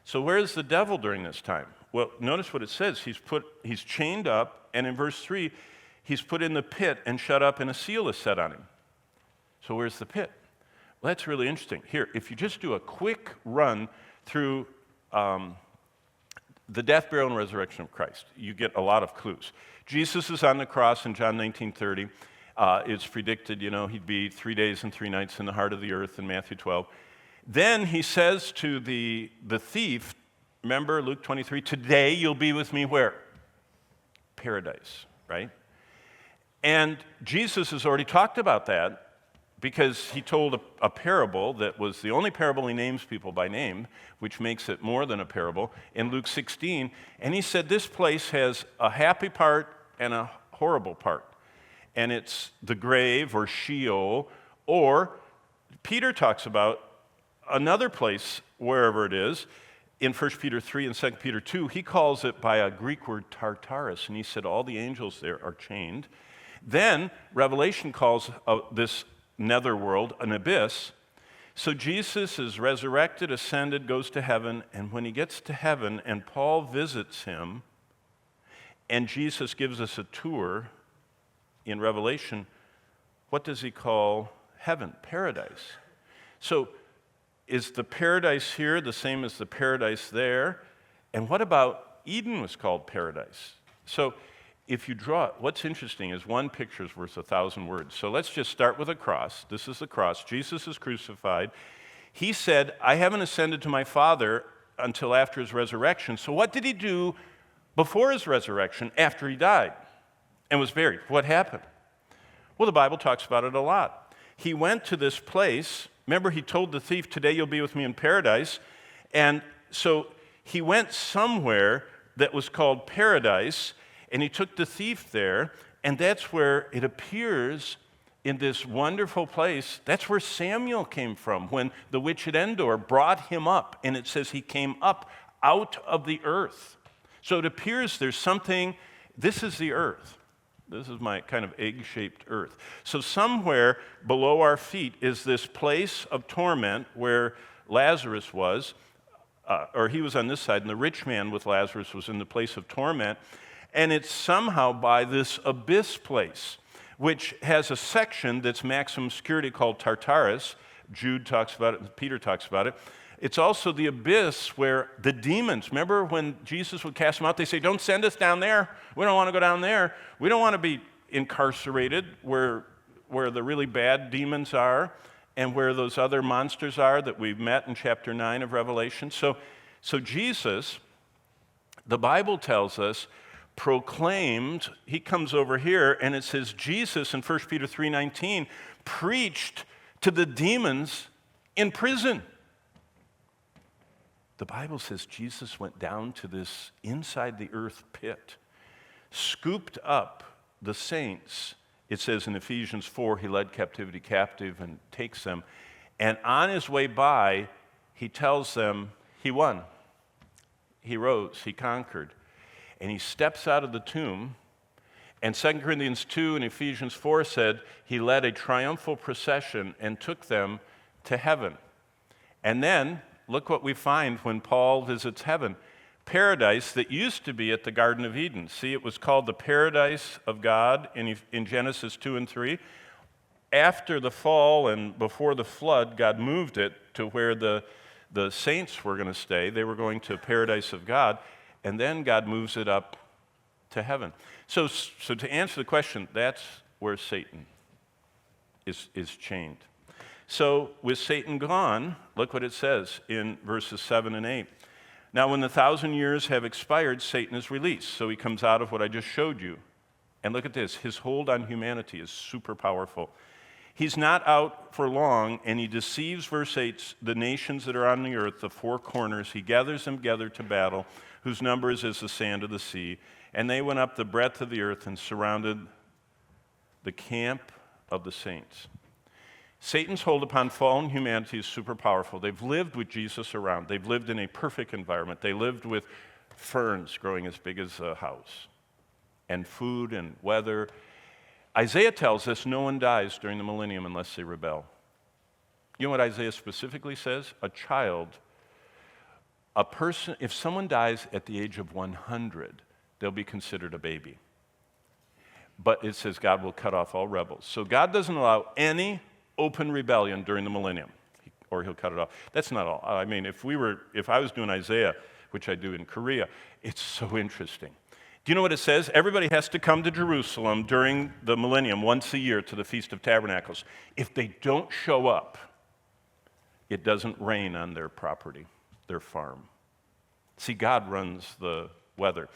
So where is the devil during this time? Well, notice what it says. He's chained up, and in verse 3, he's put in the pit and shut up, and a seal is set on him. So where's the pit? Well, that's really interesting. Here, if you just do a quick run through the death, burial, and resurrection of Christ, you get a lot of clues. Jesus is on the cross in John 19:30. It's predicted, he'd be 3 days and 3 nights in the heart of the earth in Matthew 12. Then he says to the thief, remember Luke 23, today you'll be with me where? Paradise, right? And Jesus has already talked about that because he told a parable that was the only parable he names people by name, which makes it more than a parable, in Luke 16. And he said this place has a happy part and a horrible part. And it's the grave or Sheol, or Peter talks about another place, wherever it is, in 1 Peter 3 and 2 Peter 2, he calls it by a Greek word Tartarus, and he said all the angels there are chained. Then Revelation calls this netherworld an abyss. So Jesus is resurrected, ascended, goes to heaven, and when he gets to heaven and Paul visits him, and Jesus gives us a tour in Revelation, what does he call heaven? Paradise. So is the paradise here the same as the paradise there? And what about Eden was called paradise? So if you draw it, what's interesting is one picture is worth 1,000 words. So let's just start with a cross. This is the cross. Jesus is crucified. He said, I haven't ascended to my Father until after his resurrection. So what did he do before his resurrection, after he died and was buried? What happened? Well, the Bible talks about it a lot. He went to this place. Remember, he told the thief, today you'll be with me in paradise. And so he went somewhere that was called paradise, and he took the thief there, and that's where it appears in this wonderful place. That's where Samuel came from when the witch at Endor brought him up, and it says he came up out of the earth. So it appears there's something, this is the earth. This is my kind of egg-shaped earth. So somewhere below our feet is this place of torment where Lazarus was, or he was on this side, and the rich man with Lazarus was in the place of torment. And it's somehow by this abyss place, which has a section that's maximum security called Tartarus. Jude talks about it, and Peter talks about it. It's also the abyss where the demons, remember when Jesus would cast them out, they say, don't send us down there. We don't want to go down there. We don't want to be incarcerated where the really bad demons are and where those other monsters are that we've met in chapter 9 of Revelation. So Jesus, the Bible tells us, proclaimed, he comes over here, and it says Jesus in 1 Peter 3:19 preached to the demons in prison. The Bible says Jesus went down to this inside the earth pit, scooped up the saints. It says in Ephesians 4, he led captivity captive and takes them. And on his way by, he tells them he won. He rose, he conquered. And he steps out of the tomb. And 2 Corinthians 2 and Ephesians 4 said he led a triumphal procession and took them to heaven. And then, look what we find when Paul visits heaven. Paradise that used to be at the Garden of Eden. See, it was called the paradise of God in Genesis 2 and 3. After the fall and before the flood, God moved it to where the saints were going to stay. They were going to paradise of God. And then God moves it up to heaven. So to answer the question, that's where Satan is chained. So with Satan gone, look what it says in verses 7 and 8. Now when the 1,000 years have expired, Satan is released. So he comes out of what I just showed you. And look at this. His hold on humanity is super powerful. He's not out for long, and he deceives, verse 8, the nations that are on the earth, the four corners. He gathers them together to battle, whose number is as the sand of the sea. And they went up the breadth of the earth and surrounded the camp of the saints. Satan's hold upon fallen humanity is super powerful. They've lived with Jesus around. They've lived in a perfect environment. They lived with ferns growing as big as a house, and food and weather. Isaiah tells us no one dies during the millennium unless they rebel. You know what Isaiah specifically says? A child if someone dies at the age of 100, they'll be considered a baby. But it says God will cut off all rebels. So God doesn't allow any open rebellion during the millennium, or he'll cut it off. That's not all. I mean, if I was doing Isaiah, which I do in Korea, it's so interesting. Do you know what it says? Everybody has to come to Jerusalem during the millennium once a year to the Feast of Tabernacles. If they don't show up, it doesn't rain on their property, their farm. See, God runs the weather.